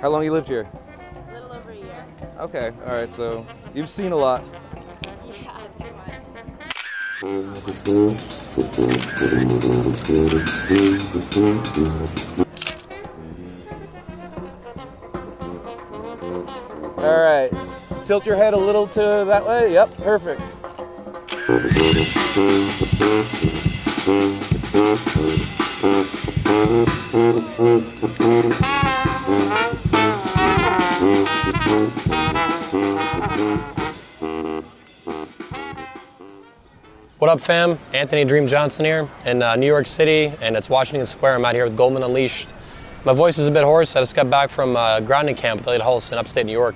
How long you lived here? A little over a year. Okay, all right, so you've seen a lot. Yeah, too much. All right, tilt your head a little to that way. Yep, perfect. What up, fam? Anthony Dream Johnson here in New York City, and it's Washington Square. I'm out here with Goldmund Unleashed. My voice is a bit hoarse. I just got back from grounding camp with Elliot Hulse in upstate New York,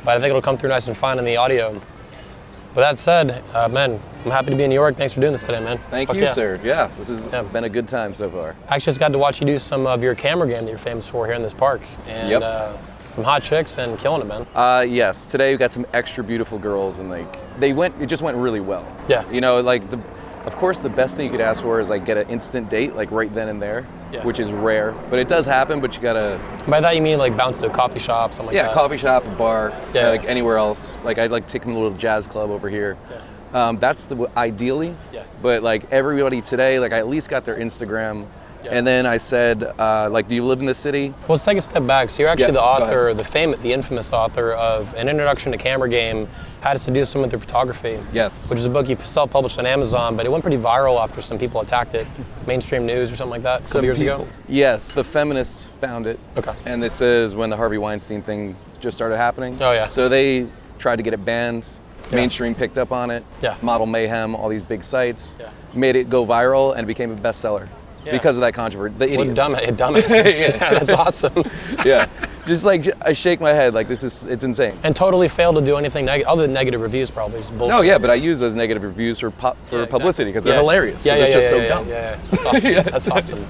but I think it'll come through nice and fine in the audio. With that said, man, I'm happy to be in New York. Thanks for doing this today, man. Thank you, sir. Yeah, this has been a good time so far. I actually just got to watch you do some of your camera game that you're famous for here in this park, and some hot chicks and killing it, man. Yes, today we got some extra beautiful girls, and like it just went really well. Yeah. You know, like of course the best thing you could ask for is like get an instant date, like right then and there, which is rare, but it does happen. But you gotta. By that you mean like bounce to a coffee shop, something like that? Yeah, coffee shop, a bar, like anywhere else. Like I'd like take them to a little jazz club over here. Yeah. That's ideally. Yeah. But like everybody today, like I at least got their Instagram. Yeah. And then I said, like, do you live in the city? Well, let's take a step back. So you're actually the author, the infamous author of An Introduction to Camera Game, How to Seduce Someone Through Photography. Yes. Which is a book you self-published on Amazon, but it went pretty viral after some people attacked it. Mainstream news or something like that, a couple years ago? Yes, the feminists found it. Okay. And this is when the Harvey Weinstein thing just started happening. Oh, yeah. So they tried to get it banned. Mainstream picked up on it. Yeah. Model Mayhem, all these big sites. Yeah. Made it go viral and became a bestseller. Yeah. Because of that controversy, the idiots. Dumbasses. Yeah, that's awesome. Yeah, just like I shake my head like it's insane. And totally failed to do anything negative, other than negative reviews probably. Just bullshit. No, yeah, but I use those negative reviews for publicity because they're hilarious. Yeah, it's just so dumb. Yeah, that's awesome. That's awesome.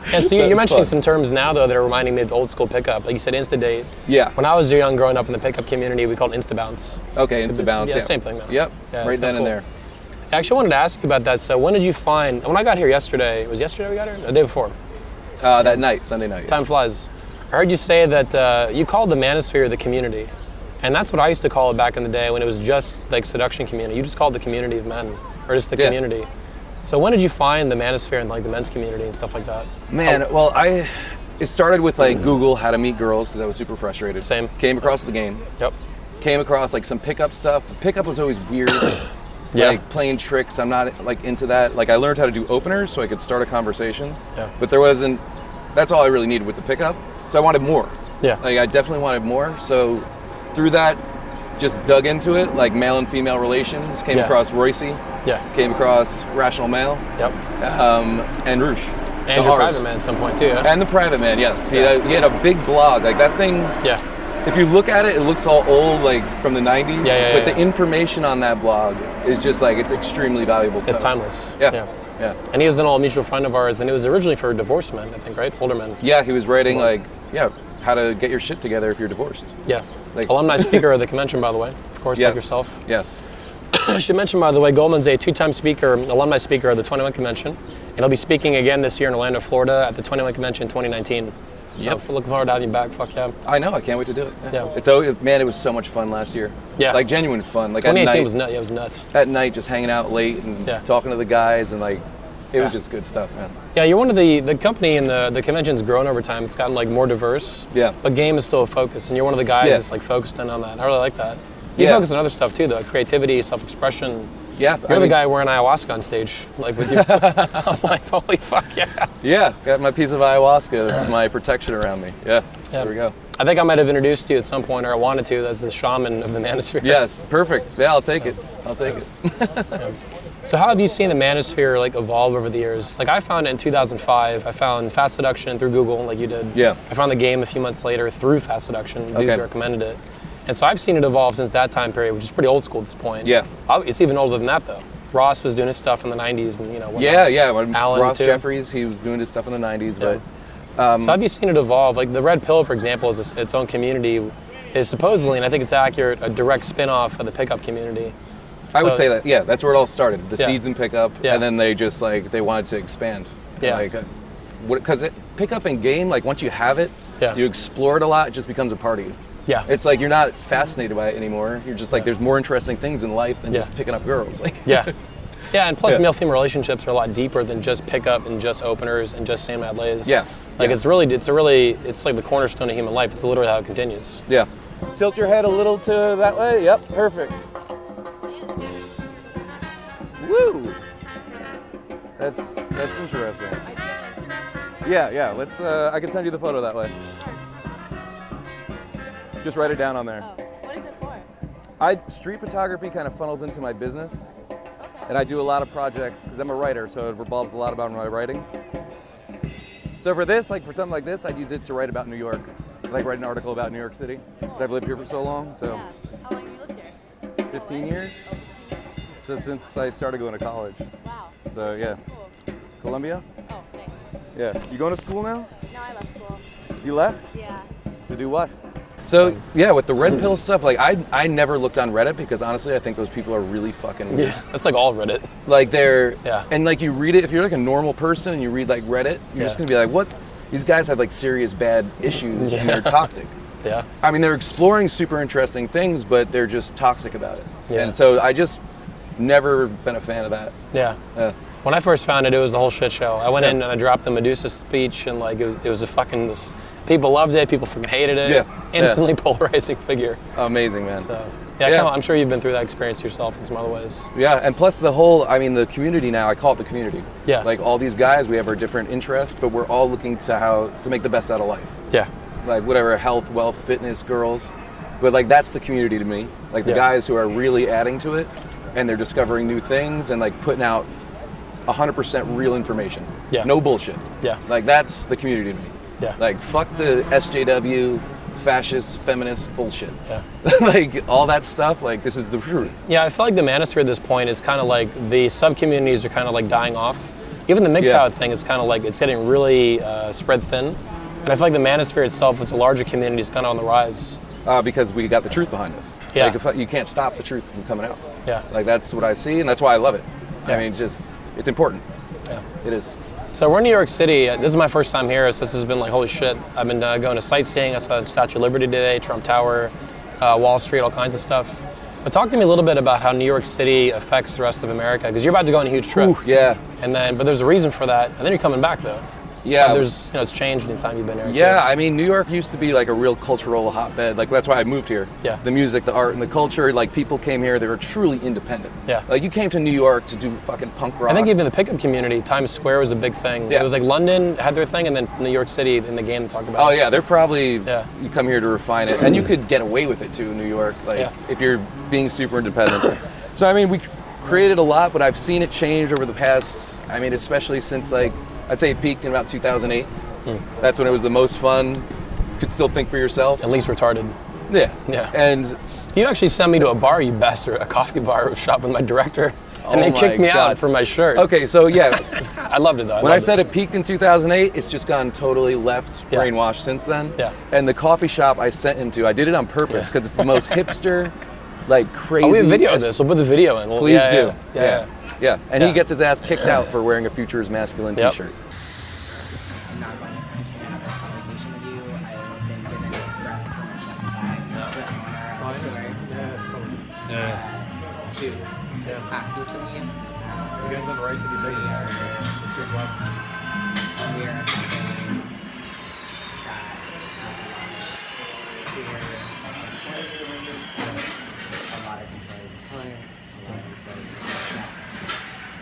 And so you're mentioning some terms now though that are reminding me of old school pickup. Like you said, Insta date. Yeah. When I was young, growing up in the pickup community, we called it Insta bounce. Okay, Insta bounce. Yeah, same thing though. Yep. Yeah, right then and there. I actually wanted to ask you about that. So when did you find, when I got here yesterday, was yesterday we got here? The day before? That night, Sunday night. Time flies. I heard you say that you called the manosphere the community. And that's what I used to call it back in the day when it was just like seduction community. You just called it the community of men, or just the community. So when did you find the manosphere and like the men's community and stuff like that? Man, well, it started with like Google how to meet girls because I was super frustrated. Same. Came across the game. Yep. Came across like some pickup stuff. Pickup was always weird. Like playing tricks, I'm not like into that. Like I learned how to do openers so I could start a conversation. Yeah. But that's all I really needed with the pickup. So I wanted more. Yeah. Like I definitely wanted more. So through that, just dug into it, like male and female relations. Came across Royce. Yeah. Came across Rational Male. Yep. And Roosh. And your private man at some point too, yeah? And the private man, yes. Yeah. He had a big blog. Like that thing. Yeah. If you look at it, it looks all old, like from the 90s. But the information on that blog is just like, it's extremely valuable stuff. It's timeless. Yeah. And he was an old mutual friend of ours, and it was originally for divorced men, I think, right? Older men. Yeah, he was writing how to get your shit together if you're divorced. Yeah. Like, alumni speaker of the convention, by the way. Of course, like yourself. Yes. I should mention, by the way, Goldmund's a two-time speaker, alumni speaker of the 21 Convention. And he'll be speaking again this year in Orlando, Florida at the 21 Convention 2019. So looking forward to having you back. Fuck yeah. I know. I can't wait to do it. Yeah. It's always, man, it was so much fun last year. Yeah. Like genuine fun. Like 2018 at night, was nuts. Yeah, it was nuts. At night, just hanging out late and talking to the guys and like, it was just good stuff, man. Yeah, you're one of the company and the convention's grown over time. It's gotten like more diverse. Yeah. But game is still a focus, and you're one of the guys that's like focused in on that. I really like that. You focus on other stuff too, though. Creativity, self-expression. Yeah. You're the guy wearing ayahuasca on stage, like with you. I'm like, holy fuck, yeah. Yeah, got my piece of ayahuasca, my protection around me. Yeah, there we go. I think I might have introduced you at some point, or I wanted to, as the shaman of the manosphere. Yes, perfect. Yeah, I'll take it. I'll take it. So how have you seen the manosphere like evolve over the years? Like I found it in 2005. I found Fast Seduction through Google, like you did. Yeah. I found the game a few months later through Fast Seduction. Dudes recommended it. And so I've seen it evolve since that time period, which is pretty old school at this point. Yeah. It's even older than that though. Ross was doing his stuff in the 90s and whatnot. Yeah. Alan Ross too. Jeffries, he was doing his stuff in the 90s, but... so have you seen it evolve? Like the Red Pill, for example, is its own community, is supposedly, and I think it's accurate, a direct spin-off of the pickup community. I would say that, that's where it all started. The seeds in pickup, and then they just they wanted to expand. Yeah. Because pickup and game, like once you have it, Yeah. You explore it a lot, it just becomes a part of you. Yeah. It's like you're not fascinated by it anymore. You're just like, there's more interesting things in life than just picking up girls. Like, yeah. Yeah, and plus male-female relationships are a lot deeper than just pickup and just openers and just Sam Mad Lays. Yes. Like it's like the cornerstone of human life. It's literally how it continues. Yeah. Tilt your head a little to that way. Yep, perfect. Woo! That's interesting. Yeah. Let's. I can send you the photo that way. Just write it down on there. Oh, what is it for? Street photography kind of funnels into my business, and I do a lot of projects because I'm a writer, so it revolves a lot about my writing. So for this, like for something like this, I'd use it to write about New York, like write an article about New York City, because I've lived here for so long. So. Yeah. How long have you lived here? 15 years. Oh, 15 years. So since I started going to college. Wow. So yeah. Cool. Columbia? Oh, nice. Yeah. You going to school now? No, I left school. You left? Yeah. To do what? So yeah, with the red pill stuff, like I never looked on Reddit because honestly I think those people are really fucking weird. Yeah, that's like all Reddit. Like they're Yeah. and like you read it, if you're like a normal person and you read like Reddit, you're just gonna be like, what? These guys have like serious bad issues and they're toxic. Yeah. I mean, they're exploring super interesting things, but they're just toxic about it. Yeah. And so I just never been a fan of that. Yeah. When I first found it, it was a whole shit show. I went in and I dropped the Medusa speech, and like it was a fucking. People loved it. People fucking hated it. Yeah. Instantly polarizing figure. Amazing, man. So yeah, I'm sure you've been through that experience yourself in some other ways. Yeah, and plus the community now. I call it the community. Yeah. Like all these guys, we have our different interests, but we're all looking to make the best out of life. Yeah. Like whatever, health, wealth, fitness, girls. But like that's the community to me. Like the guys who are really adding to it, and they're discovering new things and like putting out 100% real information. Yeah. No bullshit. Yeah. Like that's the community to me. Yeah. Like fuck the SJW, fascist, feminist bullshit. Yeah. Like all that stuff, like this is the truth. Yeah, I feel like the manosphere at this point is kind of like the sub-communities are kind of like dying off. Even the MGTOW thing is kind of like, it's getting really spread thin. And I feel like the manosphere itself, as a larger community, is kind of on the rise. Because we got the truth behind us. Yeah. Like if you can't stop the truth from coming out. Yeah. Like that's what I see, and that's why I love it. Yeah. I mean, it's important. Yeah. It is. So we're in New York City. This is my first time here, so this has been like, holy shit. I've been going to sightseeing. I saw Statue of Liberty today, Trump Tower, Wall Street, all kinds of stuff. But talk to me a little bit about how New York City affects the rest of America, because you're about to go on a huge trip. Ooh, yeah. But there's a reason for that, and then you're coming back though. Yeah. It's changed in the time you've been here. Yeah, too. I mean, New York used to be like a real cultural hotbed. Like that's why I moved here. Yeah. The music, the art, and the culture. Like people came here, they were truly independent. Yeah. Like you came to New York to do fucking punk rock. I think even the pickup community, Times Square was a big thing. Yeah. It was like London had their thing, and then New York City in the game talked about. Oh yeah, they're probably, Yeah. you come here to refine it. And you could get away with it too in New York, like if you're being super independent. So I mean, we created a lot, but I've seen it change over the past, I mean, especially since like, I'd say it peaked in about 2008. That's when it was the most fun. You could still think for yourself. At least retarded. Yeah. Yeah. And You actually sent me to a bar, you bastard, a coffee bar. I was shopping with my director, and they kicked me out for my shirt. Okay, so yeah. I loved it though. When I said it peaked in 2008, it's just gone totally left, Yeah. brainwashed since then. Yeah. And the coffee shop I sent him to, I did it on purpose because it's the most hipster, like crazy. Oh, we have video of this. We'll put the video in. Please do. Yeah. And he gets his ass kicked out for wearing a Future is Masculine Yep. t-shirt. I'm not going to continue to have this conversation with you. I've been given express permission by the owner of the store to ask you to leave. You guys have the right to be We bigots. are, It's your club. we are a company that has a lot of employees of color, a lot of employees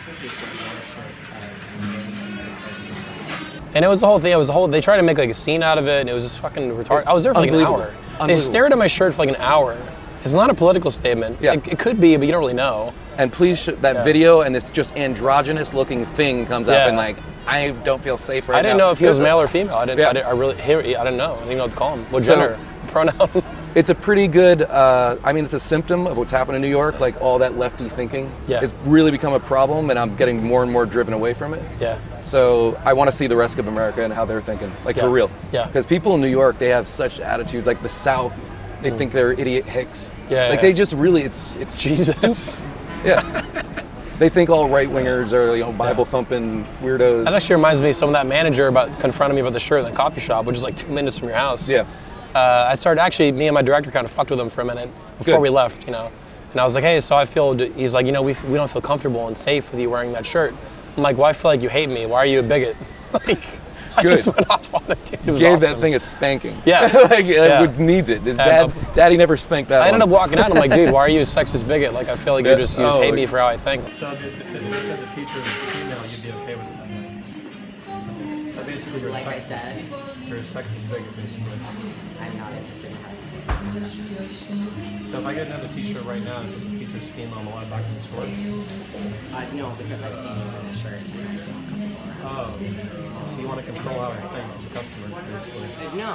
that people wear shirts as anything that a person can. And it was the whole thing. They tried to make like a scene out of it, and it was just fucking retarded. I was there for like an Unbelievable. hour. They Unbelievable. stared at my shirt for like an hour. It's not a political statement. Yeah. It could be, but you don't really know. And please, that video and this just androgynous looking thing comes up Yeah. and like, I don't feel safe right now. I didn't know if he was male or female. I didn't Yeah. know. I didn't know. I didn't even know what to call him. What So- gender? Pronoun? It's a pretty good, I mean, it's a symptom of what's happened in New York, like all that lefty thinking Yeah. has really become a problem, and I'm getting more and more driven away from it. Yeah. So I want to see the rest of America and how they're thinking, like Yeah. for real. Yeah. Because people in New York, they have such attitudes, like the South, they think they're idiot hicks. Yeah, Like yeah. they just really, it's Jesus. stupid. Yeah. They think all right-wingers are, Bible-thumping weirdos. That actually reminds me of some of that manager about confronting me about the shirt in the coffee shop, which is like 2 minutes from your house. Yeah. I started, actually, me and my director kind of fucked with him for a minute before we left, And I was like, hey, so I feel, he's like, we don't feel comfortable and safe with you wearing that shirt. I'm like, well, I feel like you hate me. Why are you a bigot? Like, I just went off on it, dude. It was Gave awesome. that thing a spanking. Yeah. It needs it. His daddy never spanked that I ended up one. walking out and I'm like, dude, why are you a sexist bigot? Like, I feel like you just hate me for how I think. So if you said the feature of female, you'd be okay with it. So basically, you're Like I said, you're a sexist bigot, basically. I'm not interested in having a discussion. So if I get another t-shirt right now that says it features female, will I back in the store? No, because I've seen you in this shirt and I feel uncomfortable. Oh. So you want to control how I think as a customer, basically. No,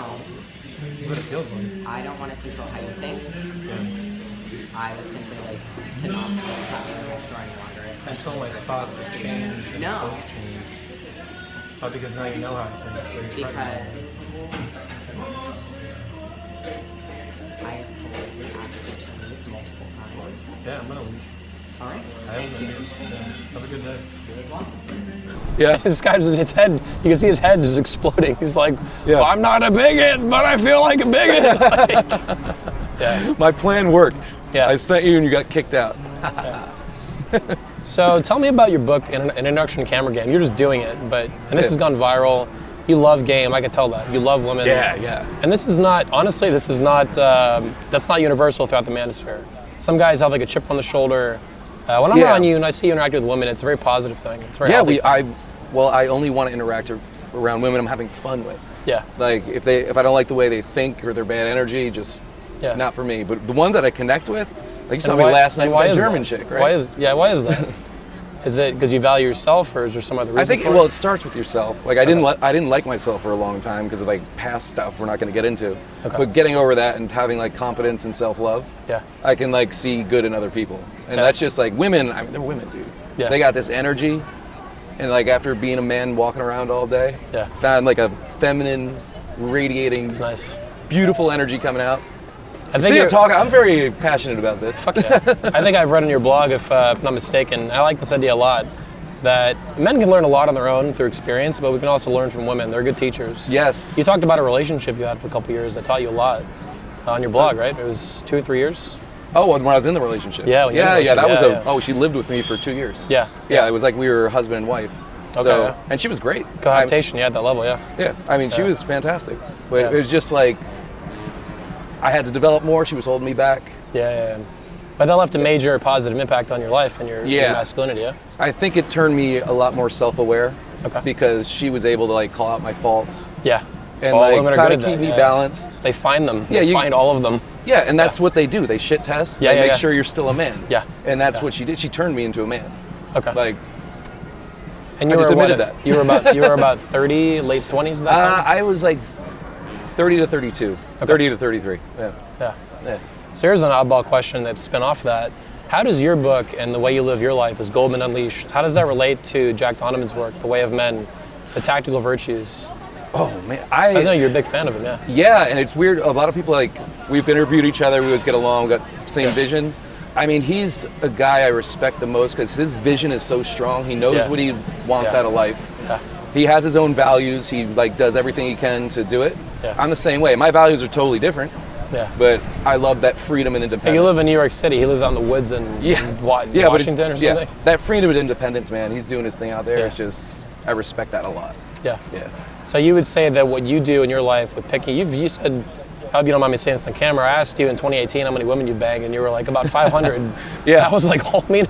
That's what it feels like. I don't want to control how you think. Yeah. I would simply like to not have you in my store any longer, Until especially my with this thoughts conversation. change and No, thoughts change. Oh, because now you know how I think, so you're because I have politely asked you to leave multiple times. Yeah, I'm gonna leave. All right. I am gonna leave. Yeah. Have a good day. You as well. Yeah. This guy's his head, you can see his head is exploding. He's like, Yeah. I'm not a bigot, but I feel like a bigot. Like, yeah. My plan worked. Yeah. I sent you and you got kicked out. So tell me about your book, An Introduction to Camera Game. You're just doing it, and this has gone viral. You love game, I could tell that. You love women. Yeah. And this is not, honestly, that's not universal throughout the manosphere. Some guys have like a chip on the shoulder. When I'm around you and I see you interact with women, it's a very positive thing. It's very healthy thing. I only want to interact around women I'm having fun with. Yeah. Like if I don't like the way they think or their bad energy, just not for me. But the ones that I connect with, like you saw me last night with that German chick, right? Why is that? Is it because you value yourself, or is there some other reason? I think for it? it starts with yourself. Like I didn't like myself for a long time because of like past stuff we're not going to get into. Okay. But getting over that and having like confidence and self-love, I can like see good in other people. And that's just like women. They're women, dude. Yeah. They got this energy, and like after being a man walking around all day, found like a feminine, radiating, It's nice. beautiful energy coming out. I think you're talking. I'm very passionate about this. Fuck yeah. I think I've read on your blog, if I'm not mistaken, I like this idea a lot, that men can learn a lot on their own through experience, but we can also learn from women. They're good teachers. Yes. You talked about a relationship you had for a couple years that taught you a lot on your blog, right? It was 2 or 3 years? Oh, when I was in the relationship. Yeah, when you were in the relationship, Oh, she lived with me for 2 years. Yeah. Yeah, it was like we were husband and wife. Okay. So, and she was great. Cohabitation, at that level, Yeah, I mean, she was fantastic. But it was just like, I had to develop more. She was holding me back. Yeah. But that left a major positive impact on your life and your masculinity, yeah? I think it turned me a lot more self-aware. Okay. Because she was able to like call out my faults. Yeah. And like kind of keep me balanced. They find them. Yeah, they find all of them. Yeah, and that's what they do. They shit test. They make sure you're still a man. Yeah. And that's what she did. She turned me into a man. Okay. Like, and you I just admitted that. You were about 30, late 20s at that time? I was like 30 to 32, 30 to 33. Yeah. So here's an oddball question that spin off that. How does your book and the way you live your life as Goldmund Unleashed, how does that relate to Jack Donovan's work, The Way of Men, the tactical virtues? Oh man, I know you're a big fan of him, yeah. Yeah, and it's weird. A lot of people we've interviewed each other. We always get along. We got the same vision. I mean, he's a guy I respect the most because his vision is so strong. He knows what he wants out of life. Yeah. He has his own values. He does everything he can to do it. Yeah. I'm the same way. My values are totally different. Yeah. But I love that freedom and independence. Hey, you live in New York City. He lives out in the woods in Washington or something. Yeah. That freedom and independence, man. He's doing his thing out there. It's just I respect that a lot. Yeah. So you would say that what you do in your life with picking, you said, I hope you don't mind me saying this on camera, I asked you in 2018 how many women you banged, and you were like about 500. That was like, me and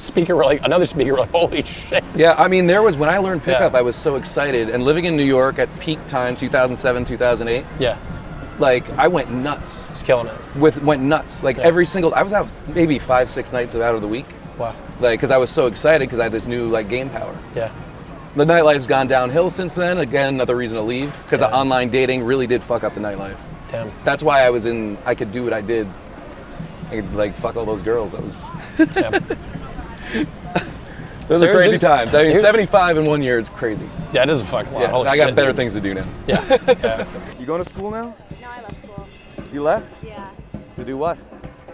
another speaker were like, holy shit. Yeah, I mean, when I learned pickup, I was so excited. And living in New York at peak time, 2007, 2008. Yeah. Like, I went nuts. Just killing it. Went nuts. Like, I was out maybe 5-6 nights out of the week. Wow. Like, because I was so excited because I had this new, game power. Yeah. The nightlife's gone downhill since then. Again, another reason to leave. Because the online dating really did fuck up the nightlife. Damn. That's why I could do what I did. I could, fuck all those girls. Those are crazy times. I mean, 75 in 1 year is crazy. Yeah, it is a fucking lot. Yeah, I got better things to do now. Yeah. You going to school now? No, I left school. You left? Yeah. To do what?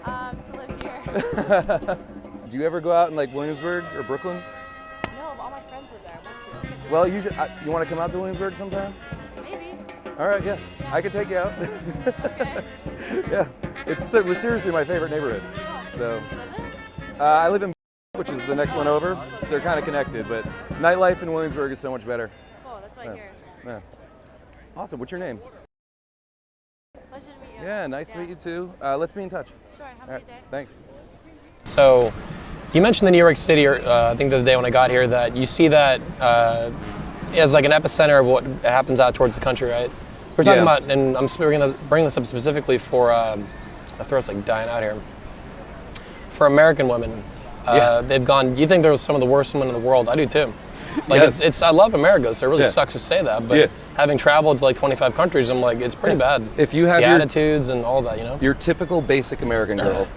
To live here. Do you ever go out in Williamsburg or Brooklyn? Well, you want to come out to Williamsburg sometime? Maybe. All right, yeah. I could take you out. Okay. Yeah. It's seriously my favorite neighborhood. So, You live there? I live in, which is the next one over. They're kind of connected, but nightlife in Williamsburg is so much better. Cool, that's what I hear. Yeah. Awesome. What's your name? Pleasure to meet you. Yeah, nice to meet you too. Let's be in touch. Sure, have All a right. good day. Thanks. So, you mentioned the New York City, I think the other day when I got here, that you see that as like an epicenter of what happens out towards the country, right? We're talking about, and I'm bringing this up specifically for, my throat's like dying out here. For American women, they've gone. You think they're some of the worst women in the world? I do too. Like it's I love America, so it really sucks to say that. But having traveled to like 25 countries, I'm like, it's pretty bad. If you have the attitudes and all that, you know. Your typical basic American girl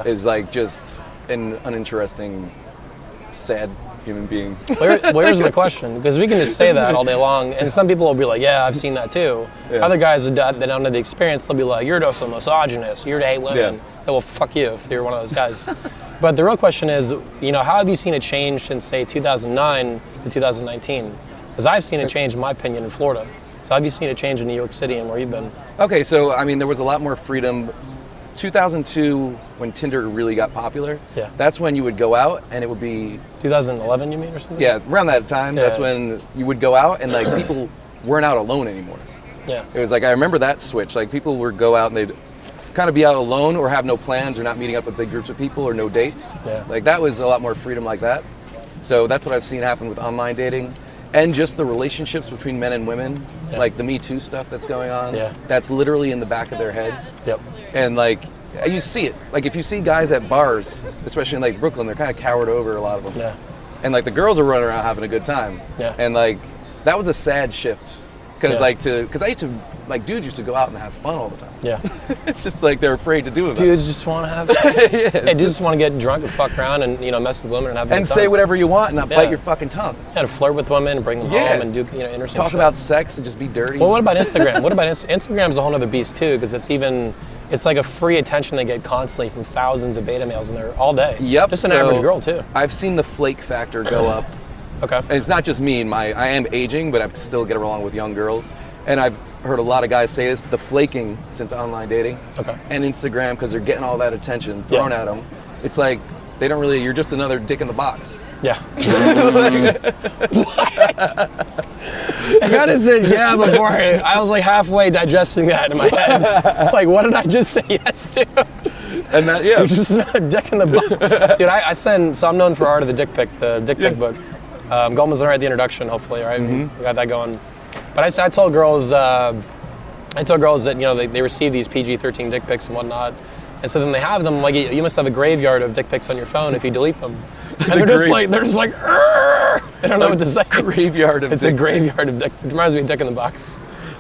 is like just an uninteresting, sad human being. Where's my question? Because we can just say that all day long, and some people will be like, yeah, I've seen that too. Other guys that don't have the experience, they'll be like, you're just a misogynist, you're to hate women. Well, fuck you if you're one of those guys. But the real question is, you know, how have you seen it change since, say, 2009 to 2019? Because I've seen it change, in my opinion, in Florida. So have you seen it change in New York City and where you've been? Okay, so, I mean, there was a lot more freedom. 2002, when Tinder really got popular, that's when you would go out and it would be... 2011, you mean, or something? Yeah, around that time, that's when you would go out and, like, people weren't out alone anymore. Yeah. It was like, I remember that switch. Like, people would go out and they'd kind of be out alone or have no plans or not meeting up with big groups of people or no dates. Yeah. Like, that was a lot more freedom like that. So that's what I've seen happen with online dating. And just the relationships between men and women, like the Me Too stuff that's going on, that's literally in the back of their heads. Yep. And like, you see it. Like if you see guys at bars, especially in like Brooklyn, they're kind of cowered over, a lot of them. Yeah. And like the girls are running around having a good time. Yeah. And like, that was a sad shift. Because I used to, like dudes used to go out and have fun all the time. Yeah. It's just like they're afraid to do it. Dudes just want to have dudes just want to get drunk and fuck around and, you know, mess with women and have a good time. And say whatever you want and not bite your fucking tongue. Yeah, to flirt with women and bring them home and do, you know, interesting Talk shit. about sex and just be dirty. Well, what about Instagram? Instagram's a whole other beast too, because it's like a free attention they get constantly from thousands of beta males in there all day. Yep. Just an average girl too. I've seen the flake factor go up. Okay. And it's not just me, I am aging, but I still get along with young girls. And I've heard a lot of guys say this, but the flaking since online dating and Instagram, because they're getting all that attention thrown at them, it's like they don't really, you're just another dick in the box. Yeah. What? I gotta say before I was like halfway digesting that in my head. Like, what did I just say yes to? And that, you're just another dick in the box. Dude, I send, so I'm known for Art of the Dick Pic book. Goldmund's gonna write the introduction, hopefully, right? We got that going. But I tell girls that, you know, they receive these PG-13 dick pics and whatnot, and so then they have them, like, you must have a graveyard of dick pics on your phone if you delete them. And they're just like, they don't know what to say. Graveyard of It's a graveyard of dick. It reminds me of Dick in the Box.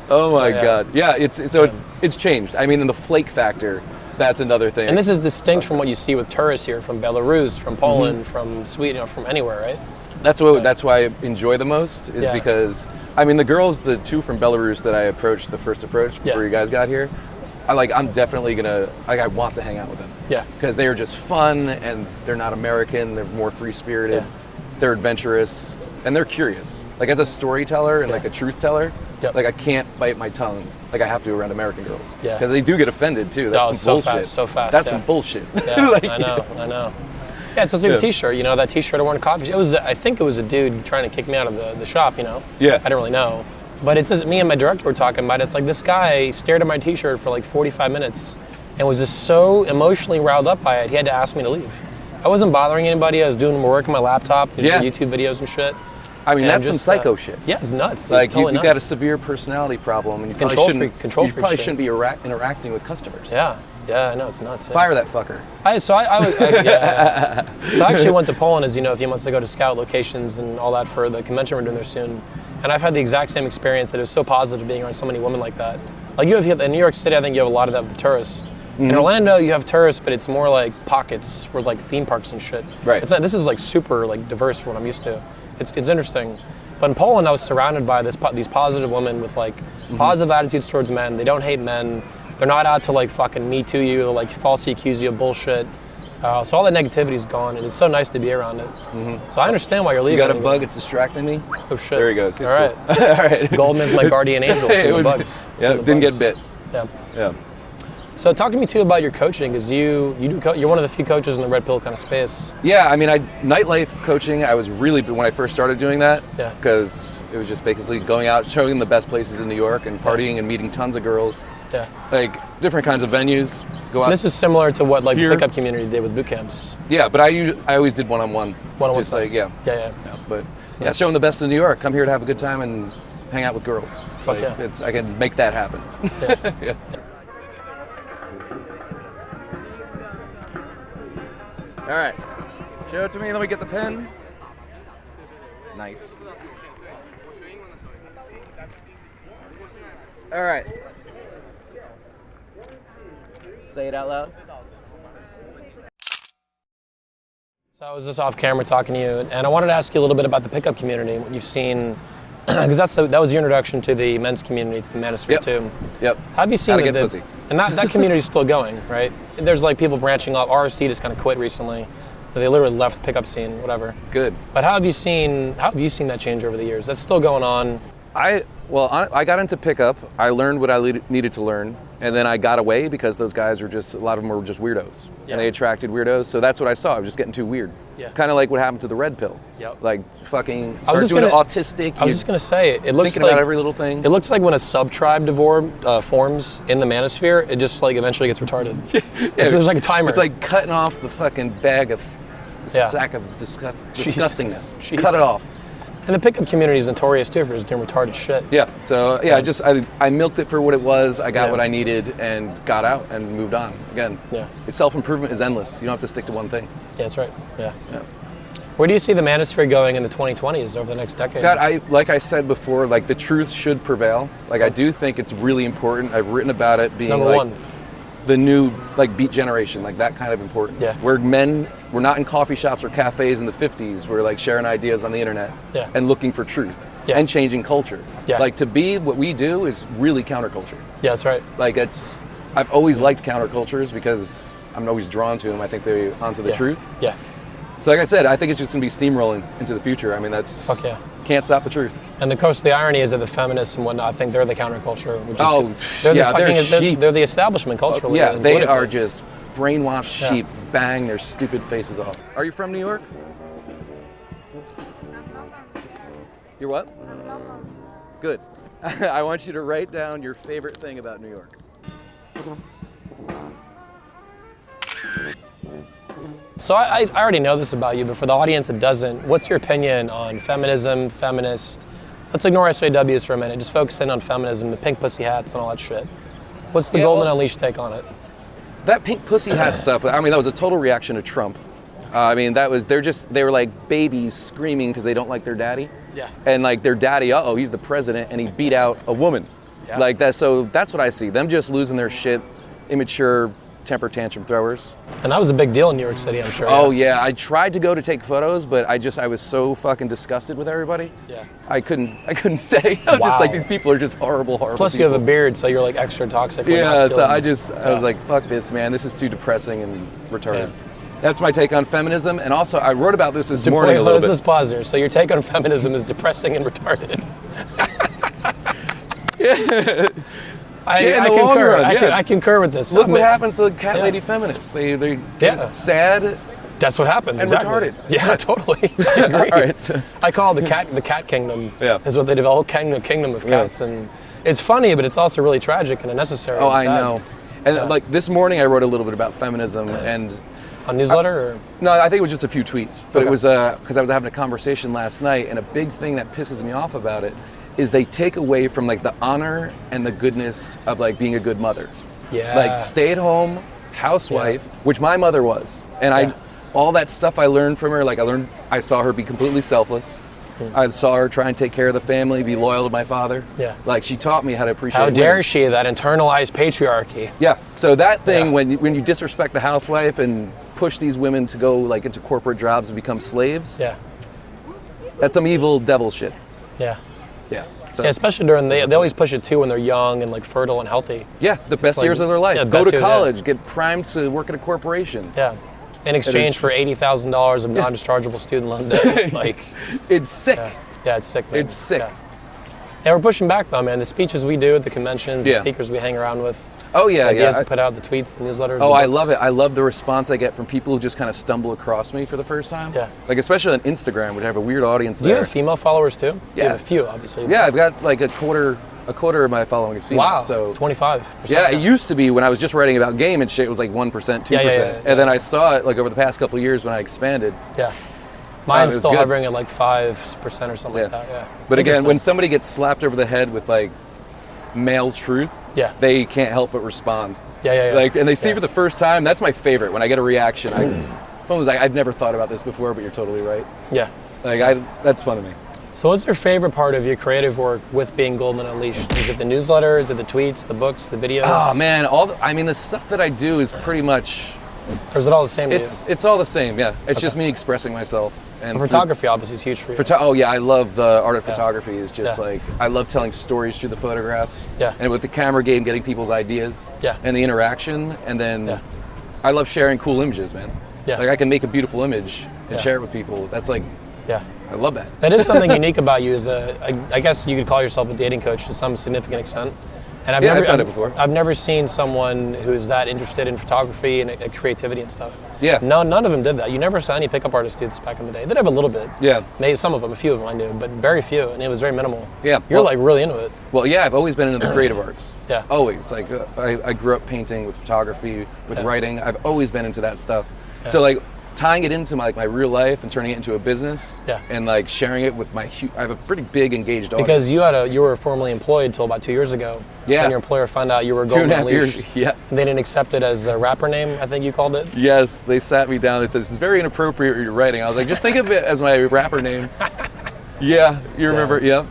Oh my God. Yeah, it's changed. I mean, in the flake factor, that's another thing. And this is distinct from what you see with tourists here from Belarus, from Poland, from Sweden, you know, from anywhere, right? That's why I enjoy the most, is because, I mean, the girls, the two from Belarus that I approached, the first approach before you guys got here, I'm definitely gonna, I want to hang out with them. Yeah. Because they are just fun, and they're not American, they're more free-spirited, they're adventurous, and they're curious. Like, as a storyteller and like a truth teller, like I can't bite my tongue like I have to around American girls. Yeah. Because they do get offended too. That's some bullshit. So fast. That's some bullshit. Yeah, like, I know. Yeah, so it's like the t-shirt, you know, that t-shirt I wore in coffee. I think it was a dude trying to kick me out of the shop, you know? Yeah. I didn't really know. But it says, me and my director were talking about it. It's like this guy stared at my t-shirt for like 45 minutes and was just so emotionally riled up by it, he had to ask me to leave. I wasn't bothering anybody. I was doing more work on my laptop, YouTube videos and shit. I mean, that's some psycho shit. Yeah, it's nuts. Dude. Like, it's totally you got a severe personality problem, and you probably shouldn't be interacting with customers. Yeah, I know, it's nuts. Fire that fucker. So I actually went to Poland, as you know, a few months ago to scout locations and all that for the convention we're doing there soon. And I've had the exact same experience that it was so positive being around so many women like that. Like you have in New York City, I think you have a lot of that with tourists. In Orlando, you have tourists, but it's more like pockets with like theme parks and shit. Right. It's not. This is like super like diverse from what I'm used to. It's interesting. But in Poland, I was surrounded by these positive women with like positive attitudes towards men. They don't hate men. They're not out to like fucking Me Too you or like falsely accuse you of bullshit. So all that negativity's gone, and it's so nice to be around it. So I understand why you're leaving. You got a bug? It's distracting me. Oh shit! There he goes. He's All right. Cool. All right. Goldman's my guardian angel from the bugs. Yeah, didn't get bit. Yeah. Yeah. So talk to me too about your coaching, because you're one of the few coaches in the red pill kind of space. Yeah, I mean, nightlife coaching. I was really when I first started doing that. Yeah. Because it was just basically going out, showing them the best places in New York, and partying and meeting tons of girls. Yeah. Like different kinds of venues. Go out. And this is similar to what like Here. the pickup community did with boot camps. Yeah, but I always did one-on-one. One-on-one Just stuff. like yeah. Yeah. But yeah, showing the best in New York. Come here to have a good time and hang out with girls. Fuck Like, yeah. I can make that happen. Yeah. All right, show it to me. Let me get the pen. Nice. All right. Say it out loud. So I was just off camera talking to you, and I wanted to ask you a little bit about the pickup community, what you've seen, because that was your introduction to the men's community, to the manosphere too. Yep. How have you seen How to get pussy. And that community is still going, right? There's like people branching off. RSD just kind of quit recently. They literally left the pickup scene, whatever. Good. But how have you seen that change over the years? That's still going on. I got into pickup. I learned what I needed to learn, and then I got away because those guys were a lot of them were just weirdos, and they attracted weirdos. So that's what I saw. I was just getting too weird. Yeah. Kind of like what happened to the red pill. Yep. Like fucking I was start doing just autistic. I was just gonna say it looks thinking like about every little thing. It looks like when a sub-tribe forms in the manosphere, it just like eventually gets retarded. There's like a timer. It's like cutting off the fucking bag of sack of disgustingness. Jesus. Cut it off. And the pickup community is notorious too for just doing retarded shit. Yeah. So I milked it for what it was. I got what I needed and got out and moved on. Again, self-improvement is endless. You don't have to stick to one thing. Yeah, that's right. Yeah. Where do you see the manosphere going in the 2020s over the next decade? God, like I said before, like the truth should prevail. Like I do think it's really important. I've written about it being Number like one. the new like beat generation, like that kind of importance. Yeah. Where we're not in coffee shops or cafes in the 50s. We're like sharing ideas on the internet and looking for truth and changing culture. Yeah. Like to be what we do is really counterculture. Yeah, that's right. Like I've always liked countercultures because I'm always drawn to them. I think they're onto the truth. Yeah. So like I said, I think it's just gonna be steamrolling into the future. I mean, can't stop the truth. And of course, the irony is that the feminists and whatnot, I think they're the counterculture. Which sheep. They're the establishment culturally. Yeah, they are just brainwashed sheep. Bang their stupid faces off. Are you from New York? You're what? Good. I want you to write down your favorite thing about New York. So I already know this about you, but for the audience that doesn't, what's your opinion on feminism, feminist? Let's ignore SJWs for a minute. Just focus in on feminism, the pink pussy hats and all that shit. What's the Goldmund Unleashed take on it? That pink pussy hat stuff, I mean, that was a total reaction to Trump. I mean, they were like babies screaming because they don't like their daddy. Yeah. And like their daddy, he's the president and he beat out a woman. Yeah. Like that, so that's what I see. Them just losing their shit, immature temper tantrum throwers. And that was a big deal in New York City, I'm sure. Oh yeah, I tried to go to take photos, but I was so fucking disgusted with everybody. Yeah. I couldn't say. I was just like, these people are just horrible Plus people. you have a beard, so you're like extra toxic. Yeah, so I was like, fuck this, man. This is too depressing and retarded. Yeah. That's my take on feminism, and also I wrote about this morning a little bit. Let's pause there. So your take on feminism is depressing and retarded. Yeah. I concur. I concur with this. Look what happens to cat lady feminists. They get sad. That's what happens. And exactly. retarded. Yeah, totally. I agree. All right. I call it the cat kingdom. Yeah. Is what they develop, kingdom of cats, and it's funny, but it's also really tragic and unnecessary. Oh, and I know. And like this morning, I wrote a little bit about feminism and. A newsletter? Or? No, I think it was just a few tweets. But it was because I was having a conversation last night, and a big thing that pisses me off about it is they take away from like the honor and the goodness of like being a good mother. Yeah. Like stay-at-home housewife, which my mother was, and all that stuff I learned from her. Like I saw her be completely selfless. I saw her try and take care of the family, be loyal to my father. Yeah. Like she taught me how to appreciate How dare women. she, that internalized patriarchy. Yeah. So that thing when you disrespect the housewife and push these women to go like into corporate jobs and become slaves. Yeah. That's some evil devil shit. Yeah. Yeah. So, yeah, especially they always push it too when they're young and like fertile and healthy. Yeah, the best years of their life. Go to college, get primed to work at a corporation. Yeah. in exchange for $80,000 of non-dischargeable student loan debt. Like, it's sick. Yeah, it's sick, man. It's sick. Yeah, we're pushing back though, man. The speeches we do at the conventions, the speakers we hang around with. Oh yeah, ideas to put out, the tweets, the newsletters. Oh, I love it. I love the response I get from people who just kind of stumble across me for the first time. Yeah. Like especially on Instagram, which I have a weird audience there. Do you have female followers too? Yeah. You have a few, obviously. Yeah, I've got like a quarter of my following is female. Wow. So 25%. Yeah, it used to be when I was just writing about game and shit, it was like 1%, 2%. And then I saw it like over the past couple of years when I expanded. Yeah. Mine's still hovering at like 5% or something like that. Yeah. But again, when somebody gets slapped over the head with like male truth, they can't help but respond. Like, and they see it for the first time. That's my favorite. When I get a reaction, someone was like, "I've never thought about this before, but you're totally right." Yeah. Like, that's fun to me. So, what's your favorite part of your creative work with being Goldmund Unleashed? Is it the newsletter? Is it the tweets, the books, the videos? Oh man, the stuff that I do is pretty much. Or is it all the same to you? It's all the same. Yeah. It's just me expressing myself. And photography obviously is huge for you. Oh yeah, I love the art of photography. It's just like I love telling stories through the photographs. Yeah. And with the camera game, getting people's ideas. Yeah. And the interaction, and then I love sharing cool images, man. Yeah. Like I can make a beautiful image and share it with people. That's like. Yeah. I love that. That is something unique about you. I guess you could call yourself a dating coach to some significant extent. And I've done it before. I've never seen someone who's that interested in photography and creativity and stuff. Yeah. No, none of them did that. You never saw any pickup artists do this back in the day. They'd have a little bit. Yeah. Maybe some of them, a few of them I knew, but very few, and it was very minimal. Yeah. You're like really into it. Well, yeah, I've always been into the creative arts. Yeah. Always. Like I grew up painting, with photography, with writing. I've always been into that stuff. Yeah. So like tying it into my real life and turning it into a business. Yeah. And like sharing it with I have a pretty big engaged audience. Because you were formerly employed till about 2 years ago. Yeah. And your employer found out you were Goldmund Unleashed. 2.5 years. Yeah. And they didn't accept it as a rapper name, I think you called it. Yes, they sat me down. They said, "This is very inappropriate what you're writing." I was like, "Just think of it as my rapper name." Yeah, you remember? Yeah,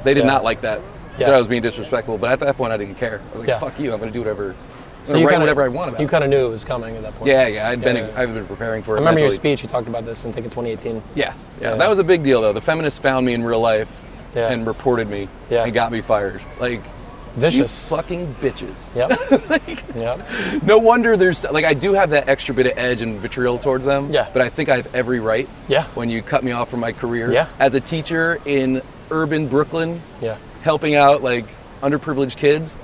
they did not like that. Yeah. That I was being disrespectful, but at that point I didn't care. I was like, "Fuck you! I'm going to do whatever." So you write whatever I want about. You kind of knew it was coming at that point. Yeah. I've been preparing for it. I remember mentally. your speech. You talked about this in 2018. Yeah. That was a big deal though. The feminists found me in real life and reported me and got me fired. Like, vicious. You fucking bitches. Yep. Yep. No wonder there's like I do have that extra bit of edge and vitriol towards them. Yeah. But I think I have every right. Yeah. When you cut me off from my career. Yeah. As a teacher in urban Brooklyn. Yeah. Helping out like underprivileged kids.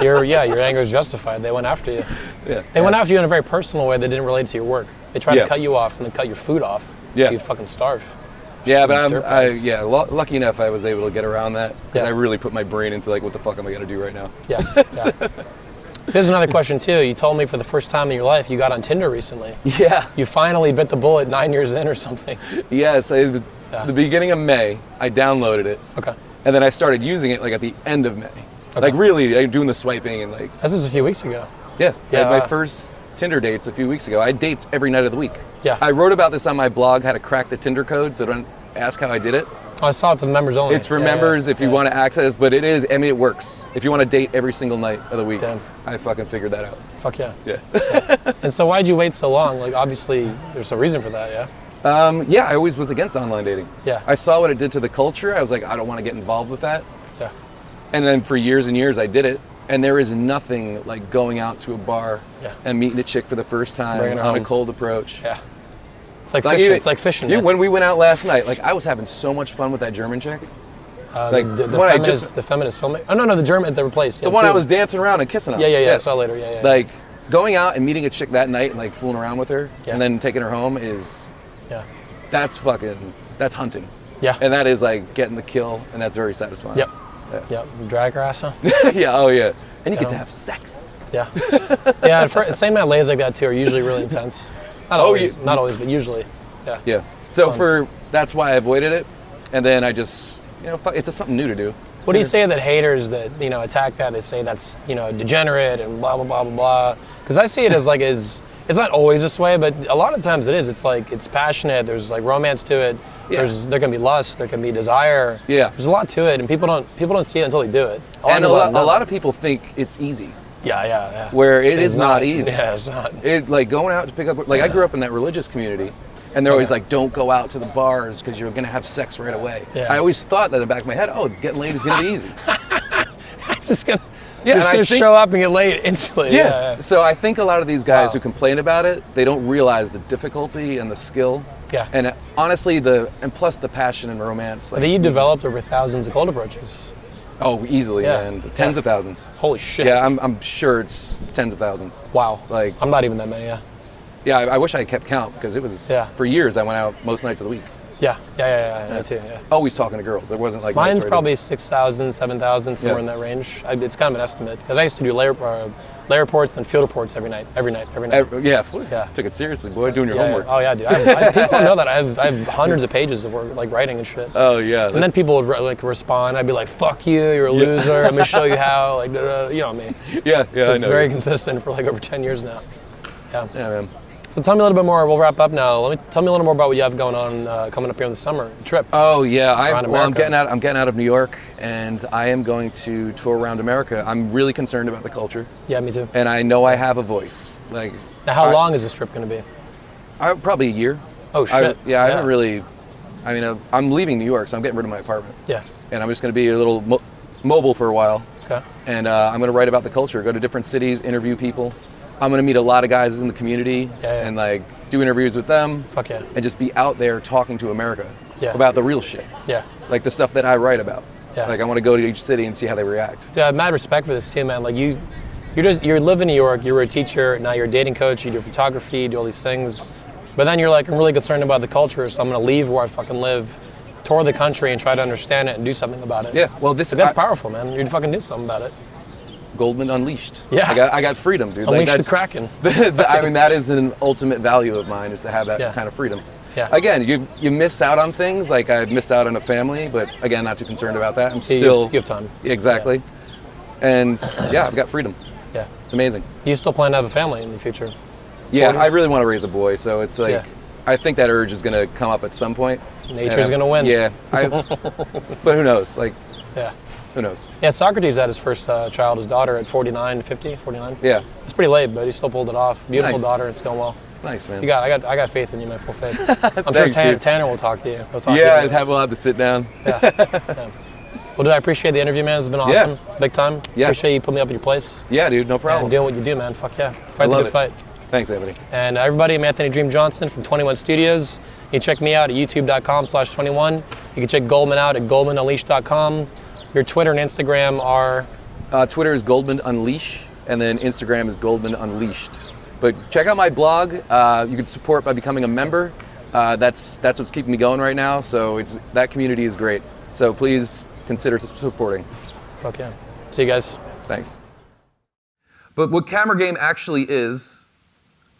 Your anger is justified. They went after you. Yeah. They went after you in a very personal way that didn't relate to your work. They tried to cut you off and then cut your food off. Yeah. So you'd fucking starve. Yeah, but lucky enough I was able to get around that because I really put my brain into like, what the fuck am I gonna do right now? Yeah. So here's another question too. You told me for the first time in your life you got on Tinder recently. Yeah. You finally bit the bullet 9 years in or something. Yes, the beginning of May, I downloaded it. Okay. And then I started using it like at the end of May. Okay. Like really, doing the swiping and like. This was a few weeks ago. Yeah. I had my first Tinder dates a few weeks ago. I had dates every night of the week. Yeah. I wrote about this on my blog, how to crack the Tinder code, so don't ask how I did it. Oh, I saw it for the members only. It's for members if you want to access, but it works. If you want to date every single night of the week, I fucking figured that out. Fuck yeah. Yeah. And so why'd you wait so long? Like obviously there's a reason for that, yeah? I always was against online dating. Yeah. I saw what it did to the culture. I was like, I don't want to get involved with that. Yeah. And then for years and years I did it. And there is nothing like going out to a bar and meeting a chick for the first time on a cold approach. Yeah. It's like fishing. It's like fishing. When we went out last night, like I was having so much fun with that German chick. The feminist filmmaker. Oh no, the German that replaced. The one I was dancing around and kissing on. Yeah. I saw later. Yeah. Like going out and meeting a chick that night and like fooling around with her and then taking her home is. Yeah. That's hunting. Yeah. And that is like getting the kill, and that's very satisfying. Yep. Yep. Drag her ass on. Yeah. Oh yeah. And you get to have sex. Yeah. Yeah. Same LAs like that too are usually really intense. Not always, but usually. Yeah. Yeah. So that's why I avoided it, and then I just it's just something new to do. What do you say to that haters that attack that? They say that's degenerate and blah blah blah blah blah. Because I see it as like it's not always this way, but a lot of times it is. It's like it's passionate. There's like romance to it. Yeah. There can be lust. There can be desire. Yeah. There's a lot to it, and people don't see it until they do it. And a lot of people think it's easy. Yeah. Where it is not easy. Yeah, it's not. It like going out to pick up. Like I grew up in that religious community, and they're always like, "Don't go out to the bars because you're gonna have sex right away." Yeah. I always thought that in the back of my head, "Oh, getting laid is gonna be easy." It's just gonna. You're just gonna show up and get late instantly. Yeah. So I think a lot of these guys who complain about it, they don't realize the difficulty and the skill. Yeah. And honestly, plus the passion and romance. I think you developed over thousands of cold approaches. Oh, easily, man. Tens of thousands. Holy shit. Yeah, I'm sure it's tens of thousands. Wow. Like, I'm not even that many. Yeah, I wish I had kept count because it was for years. I went out most nights of the week. Yeah. Me too. Yeah. Always talking to girls. There wasn't like mine's probably 6,000, 7,000, somewhere in that range. It's kind of an estimate because I used to do layer reports and field reports every night. Took it seriously, boy. Doing your homework. Oh yeah, dude. People don't know that I have hundreds of pages of work, like writing and shit. Oh yeah. And then people would like respond. I'd be like, "Fuck you, you're a loser. Let me show you how." Like, you know me. Yeah. It's very consistent for like over 10 years now. Yeah. Yeah, man. So tell me a little bit more. We'll wrap up now. Tell me a little more about what you have going on coming up here in the summer trip. Oh yeah, I'm getting out of New York, and I am going to tour around America. I'm really concerned about the culture. Yeah, me too. And I know I have a voice. Like, now, how long is this trip going to be? Probably a year. Oh shit. I haven't really. I mean, I'm leaving New York, so I'm getting rid of my apartment. Yeah. And I'm just going to be a little mobile for a while. Okay. And I'm going to write about the culture, go to different cities, interview people. I'm going to meet a lot of guys in the community and like do interviews with them. Fuck yeah. And just be out there talking to America about the real shit. Yeah. Like the stuff that I write about. Yeah. Like I want to go to each city and see how they react. Yeah, I have mad respect for this too, man. Like you live in New York, you were a teacher, now you're a dating coach, you do photography, you do all these things. But then you're like, I'm really concerned about the culture, so I'm going to leave where I fucking live, tour the country and try to understand it and do something about it. Yeah, well that's powerful, man. You'd fucking do something about it. Goldmund Unleashed. Yeah. I got freedom, dude. Unleash like, the Kraken. I mean, that is an ultimate value of mine, is to have that kind of freedom. Yeah. Again, you miss out on things, like I missed out on a family, but again, not too concerned about that. I'm still... You have time. Exactly. Yeah. And I've got freedom. Yeah. It's amazing. You still plan to have a family in the future? Yeah, 40s? I really want to raise a boy, so it's like, I think that urge is going to come up at some point. Nature's going to win. Yeah. But who knows? Like, who knows? Yeah, Socrates had his first child, his daughter, at 49. Yeah. It's pretty late, but he still pulled it off. Beautiful daughter, it's going well. Nice, man. I got faith in you, man, full faith. I'm sure Tanner will talk to you. We'll have to sit down. Yeah. Well, dude, I appreciate the interview, man. It's been awesome. Big time. Yes. Appreciate you putting me up at your place. Yeah, dude, no problem. And doing what you do, man. Fuck yeah. Fight the good fight. Thanks, Anthony. And everybody, I'm Anthony Dream Johnson from 21 Studios. You can check me out at youtube.com/21. You can check Goldman out at goldmundunleashed.com. Your Twitter and Instagram are? Twitter is Goldmund Unleashed, and then Instagram is Goldmund Unleashed. But check out my blog. You can support by becoming a member. That's what's keeping me going right now. So that community is great. So please consider supporting. Fuck yeah. See you guys. Thanks. But what Camera Game actually is,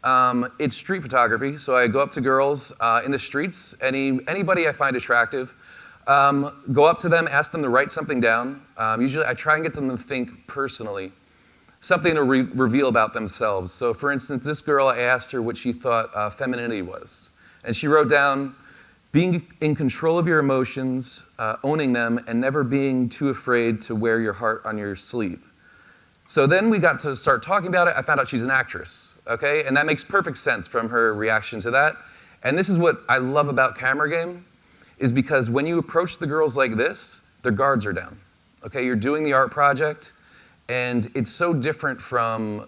it's street photography. So I go up to girls in the streets, anybody I find attractive. Go up to them, ask them to write something down. Usually I try and get them to think personally, something to reveal about themselves. So for instance, this girl, I asked her what she thought femininity was. And she wrote down, being in control of your emotions, owning them, and never being too afraid to wear your heart on your sleeve. So then we got to start talking about it. I found out she's an actress, okay? And that makes perfect sense from her reaction to that. And this is what I love about Camera Game, is because when you approach the girls like this, their guards are down. Okay, you're doing the art project, and it's so different from